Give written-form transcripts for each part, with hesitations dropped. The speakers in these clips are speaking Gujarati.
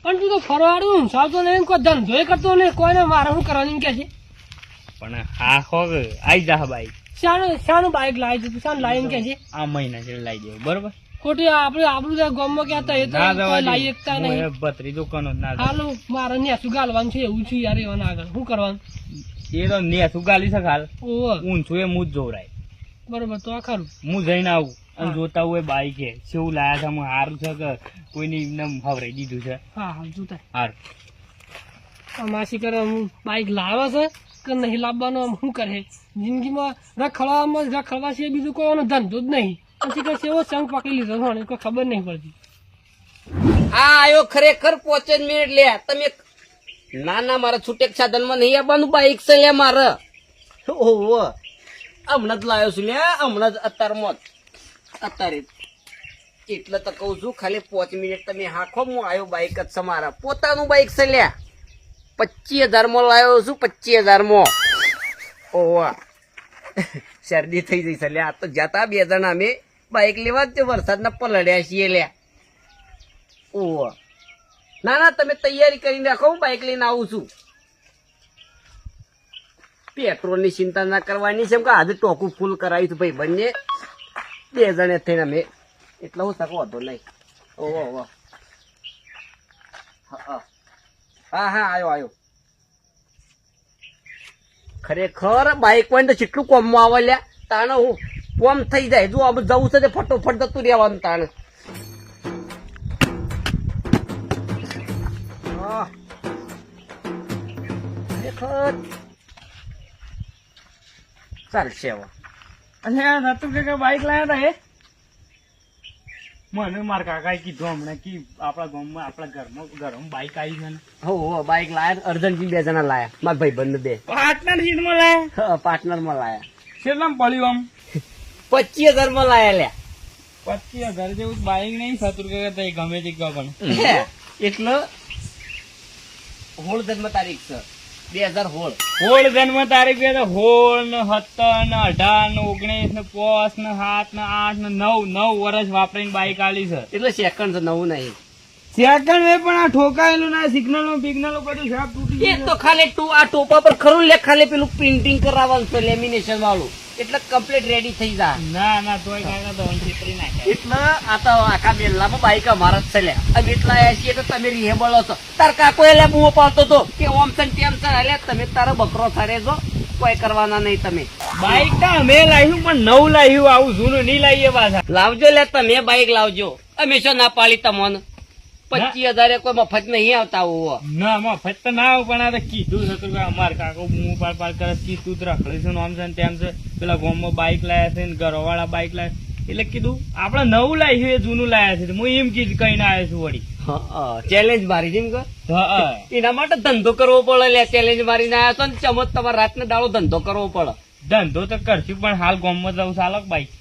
પણ તું તો ફરવાડું સાવતો નહીં, કોઈ ધંધો કરતો નહીં, કોઈને મારે શું કરવાનું કે છે. પણ હા હો આઈ જા બાઈક શાનું બાઈક લાવી દીધું, શાનું લાવીને કે છે. આ મહિના છે લાવી દેવું બરોબર. ખોટી આપણું ગામમાં કહેતા એ તો લાવી શકતા નહીં. ભત્રીજો કનો ના હાલો મારે નેસું ગાલવાનું છે એવું છું યાર. એવાના આગળ શું કરવાનું? એ તો નેસું ગાલી શકે હાલ. ઓહો ઊંચું એ મું જ જોવરાય બરોબર. તો આ ખરું હું જઈને આવું અને જોતા હોય બાઈક છે શું લાયા છે હું હારું છે કે કોઈને એમને હવરાઈ દીધું છે. હા હા જોતા હારું માસી કરે બાઈક લાવે છે કે નહીં લાવવાનો શું કરે જિંદગીમાં રખડવા છે બીજું કોઈ ધંધો જ નહીં. પછી કે એવો સંગ પકડી લીધો હોય કોઈ ખબર નહીં પડતી. આ આયો ખરેખર 5 મિનિટ લે તમે. ના મારા છૂટેક સાધન માં નહીં આવવાનું, બાઈક છે લે મારે. ઓહો હમણાં જ લાવ્યો છું લે, હમણાં જ અત્યારે એટલે તો કઉ છું ખાલી 5 મિનિટ તમે હાખો. હું આવ્યો બાઈક જ છે મારા પોતાનું બાઈક છે લે. 25,000 માં લાવ્યો છું, 25,000 માં. ઓહો શરદી થઈ જઈ છે લે. આ તો જતા 2 જણા અમે બાઈક લેવા જ વરસાદના પલળ્યા છીએ લે. ઓહો ના તમે તૈયારી કરીને રાખો, હું બાઈક લઈને આવું છું. પેટ્રોલ ની ચિંતા ના કરવાની છે, આજે ટોકું ફૂલ કરાવ્યું છું ભાઈ બંને 2 જણે થઈને અમે. એટલે હું શકો હતો નહીં. ઓહો હા આવ્યો. ખરેખર બાઈક હોય તો કેટલું કોમમાં આવે લ્યા. તાણે હું કોમ થઈ જાય. જો આ જવું છે ફટોફટ જતું રહેવાનું તાણે. ખરેખર ચાલશે હવે. અને નતું કે બાઈક લાયા હતા મને મારા કાકાએ કીધું હમણાં કે આપણા ગામમાં આપણા ઘરમાં બાઈક આવી છે ને. હો બાઈક લાયા અર્જન્ટલી 2 જણા લાયા. મારા ભાઈ બંધ 2 પાર્ટનરશીપમાં લાયા. પાર્ટનર માં લાયા. કેટલામાં પડ્યું આમ? 25,000 માં લાયા લ્યા. 25,000 જેવું બાઈક નહીં થતું કે ગમે તે કહો પણ. એટલે 16 જન્મ તારીખ છે 2016. 16 જન્મ તારીખ 16 ને 17 ને 18 ને 19 ને 5 ને 7 ને 8 ને 9 વર્ષ વાપરીને બાઈક આલી છે. એટલે સેકન્ડ છે, નવું નહીં. સેકન્ડ વે પણ આ ઠોકાયેલું ના સિગ્નલો બિગ્નલો બધું સાફ તૂટી એ તો ખાલી આ ટોપા પર ખરું લે, ખાલી પેલું પ્રિન્ટિંગ કરાવવાનું છે લેમિનેશન વાળું. એટલે કમ્પ્લીટ રેડી થઈ જાય. ના તોય કાકા તો છેતરી નાખે. એટલે આ તો આખા બેલ્લામાં બાઈક અમારા જ છે લે. અમે એટલા આવ્યા છીએ તો તમે રીહેબળો છો. તાર કાકો એટલે બુઓ પાડતો હતો કે ઓમ છે તેમ છે. એટલે તમે તારો બકરો થરે છો, કોઈ કરવાના નહીં તમે. બાઈક તો અમે લાવ્યું પણ નવું લાવ્યું, આવું જૂનું નહીં લાવીએ પાછા. લાવજો લે તમે બાઈક લાવજો. અમે શું ના પાડી તમને. 25,000 કોઈ મફત નહીં આવતા. હોવો ના મફત તો ના આવું, પણ આ તો કીધું હતું કે અમારે કાકો હું પાડ કરે કીધું તો રખડે છે આમ છે તેમ છે. પેલા ગામમાં બાઈક લાયા છે ને ઘરવાળા બાઈક લાયા એટલે કીધું આપડે નવું લાવ્યું એ જૂનું લાયા છે. હું એમ કીધું કહીને આવ્યો છું વળી. ચેલેન્જ મારી જેમ કે એના માટે ધંધો કરવો પડે લે. ચેલેન્જ મારીને આવ્યા છો ને ચમત તમારે રાતને દાડો ધંધો કરવો પડે. ધંધો તો કરશું પણ હાલ ગામમાં જવું ચાલો બાઈક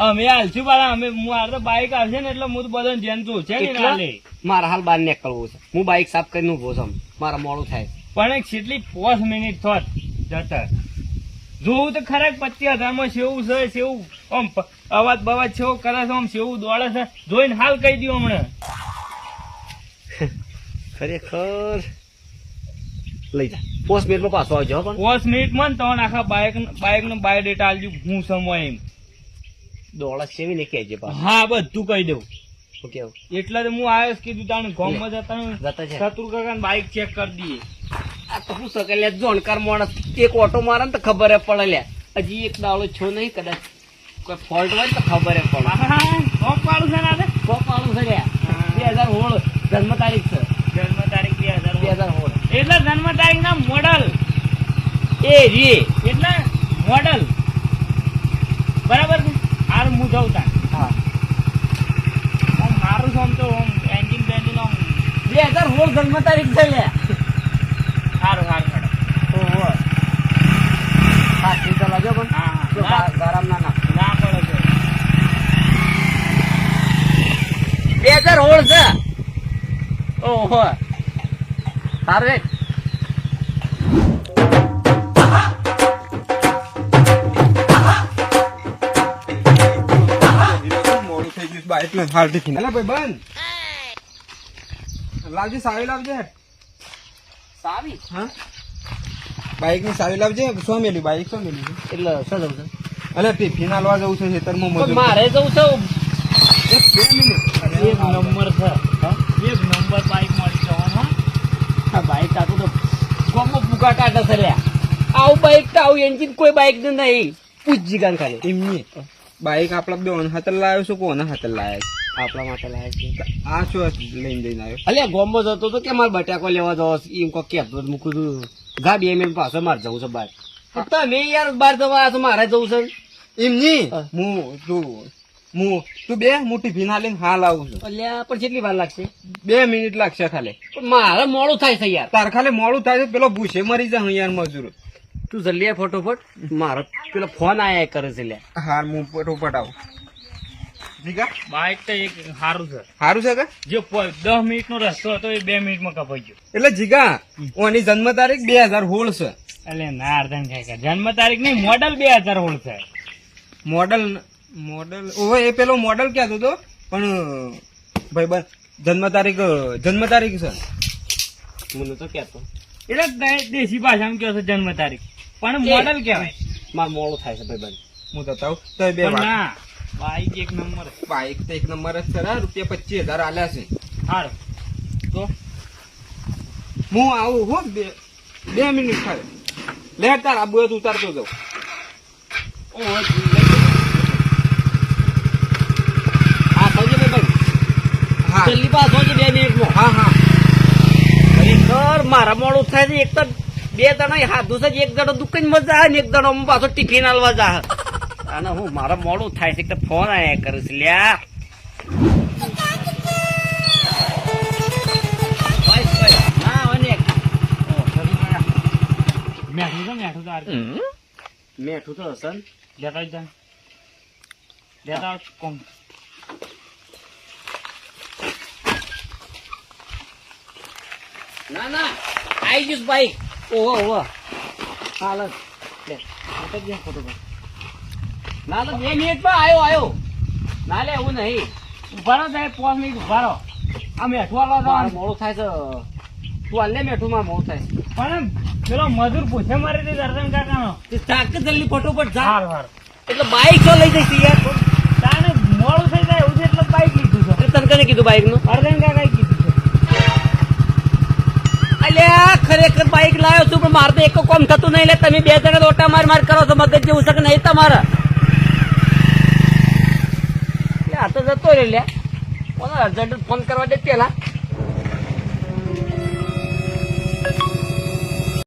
અમે હાલશું બાળા. અમે મારે તો બાઈક આવશે ને એટલે હું તો બધા ધ્યાન જોશે ને. મારા હાલ બહાર નીકળવું છે. હું બાઈક સાફ કરીને ઉભો છું. મારા મોડું થાય પણ કેટલી 5 મિનિટ થોત જતા જોવું તો ખરેખ 25,000 માં સેવું છે. સેવું આમ અવાજ બવાજ સેવો કરે છે, આમ સેવું દોડે છે. જોઈને હાલ કહી દઉં હમણાં. ખરેખર લઈ જા 5 મિનિટમાં પાછો આવજો. પણ 5 મિનિટમાં ને તમને આખા બાઈક નો બાયોડેટા આલજો. હું સમય એમ દોડા સેવી ને કહેજે પાછું. હા બધું કહી દઉં. ઓકે એટલે તો હું આવ્યો કીધું તાનું ગામમાં જતા શત્રુ કાકા બાઈક ચેક કરી દઈએ. આ તો શું શકે લે જોણકાર માણસ એક ઓટો મારે ને તો ખબર પડે લે. હજી એક દાડો છો નહીં, કદાચ કોઈ ફોલ્ટ હોય તો ખબર પડે. શોપ વાળું છે ને શોપ વાળું છે લે. 2016 જન્મ તારીખ છે. જન્મ તારીખ 2016 એટલે જન્મ તારીખ ના મોડલ એ રી એટલે મોડલ બરાબર છે. હાર હું જઉં તા. હા મારું છે આમ તો એન્જિન બેન્જિન 2016 જન્મ તારીખ છે લે. સારું મેડમ. ઓહો હા ચિંતા લાગ્યો પણ. હા ગરમ ના પડે છે. 2016 છે. ઓહો સારું લાવજે સાવી લાવજે. સાવી હા બાઈક ની સાવી લાવજે. શું મેલ્યું બાઈક? શું મેલ્યું? એટલે શું જવું છે? અલે ટિફિન હાલવા જવું છે ખેતરમાં પણ મજૂર. મારે જવું છે. એક 2 મિનિટ. એક નંબર છે હા? એક નંબર બાઈક મળી જવાનું આ બાઈક આખું તો ગોમો ભૂકા કાઢે છે લ્યા. આવું બાઈક તો આવું એન્જિન કોઈ બાઈક ને નહીં. પૂછ જીગાન ખાલી. એમની બાઈક આપડા બે હાથર લાવ્યો છું. કોને હાથર લાયા છે? આપણા માટે લાયક છે. આ શું લઈને જઈને આવ્યો? અલ્યા ગોમો જતો તો કે મારે બટાકો લેવા જવો છે. એમ કોઈ કહેતો તો મૂકું છું જા 2 મિનિટ પાછો મારે જવું છે બહાર. તમે યાર બહાર જવા આવ્યા છો, મારે જવું છે. એમની હા. તું બે હું ટિફિન હાલીને હાલ આવું છું. અલ્યા પણ કેટલી વાર લાગશે? 2 મિનિટ લાગશે ખાલી. પણ મારે મોડું થાય છે યાર. તાર ખાલી મોડું થાય છે. પેલો ભૂસે મરી જાય યાર મજૂર. તું જલ્દી આવ ફટોફટ. મારો પેલો ફોન આયા કરે છે લ્યા. હાર હું ફટોફટ આવું. જીગા બાઈક તો એક સારું છે સારું છે કે? જે 10 મિનિટ નો રસ્તો હતો એ 2 મિનિટમાં કપાઈ ગયો. એટલે જીગા ઓની જન્મ તારીખ 2016 છે. એટલે ના અર્ધન કાકા જન્મ તારીખ નહીં મોડલ 2016 છે. મોડલ ઓવે એ પેલો મોડલ કહેતો હતો પણ ભાઈ બન જન્મ તારીખ છે. મને તો કહેતો એટલે દેશી ભાષામાં કહો છો જન્મ તારીખ પણ મોડલ કહેવાય. મારે મોડું થાય છે ભાઈ. હું બતાવું તો બે પણ વાત. ના બાઈક એક નંબર છે. બાઈક તો એક નંબર જ છે રા. રૂપિયા 25,000 આલ્યા છે. સારું તો હું આવું હો 2 મિનિટ ખાલી. લે તાર આબુ હોય તો ઉતારતો જાઉં. હા સમજે ભાઈ. હા જલ્દી પાછો છે 2 મિનિટમાં. હા ખરેખર મારા મોડું થાય છે. એક તો 2 જણા હાથું છે. એક જણો દુકાનમાં જાય ને એક જણો પાછો ટિફિન હાલવા જા. અને હું મારા મોડું થાય છે. એક તો ફોન આયા કરે છે લ્યા. ના હોય ને. મેઠું છે મેઠું તો આ મેઠું તો હશે ને. લેતા જ લેતા કોમ ના ના આઈ જઈશ ભાઈ. ઓહો હાલ લે લેતા જ જા ફોટો. ના તો 2 મિનિટમાં આવ્યો. ના લે એવું નહીં. ઉભા રહો સાહેબ 5 મિનિટ ઉભા રહો. આ મેઠું મારે વાળવા મોડું થાય છે. તું હાલ લે મેઠું માં મોડું થાય છે. પણ પેલો મજૂર પૂછે મારી તે દર્શન કાકાનો. તે ચાક કે જલ્દી ફટોફટ જા. હાર હાર એટલે બાઈક તો લઈ જઈશ યાર. તાને મોડું થઈ જાય એવું છે એટલે બાઈક લીધું છે. એટલે તને કને કીધું બાઈક નું? અર્ધન કાકાએ કીધું છે. અલ્યા ખરેખર બાઈક લાવ્યો છું પણ મારે તો એક કામ થતું નહીં. એટલે તમે 2 જણા ઓટા માર કરો છો. મગજ જેવું છે કે નહીં તમારે? આ તો જતો રે લ્યા. અર્જન્ટ ફોન કરવા દે પેલા.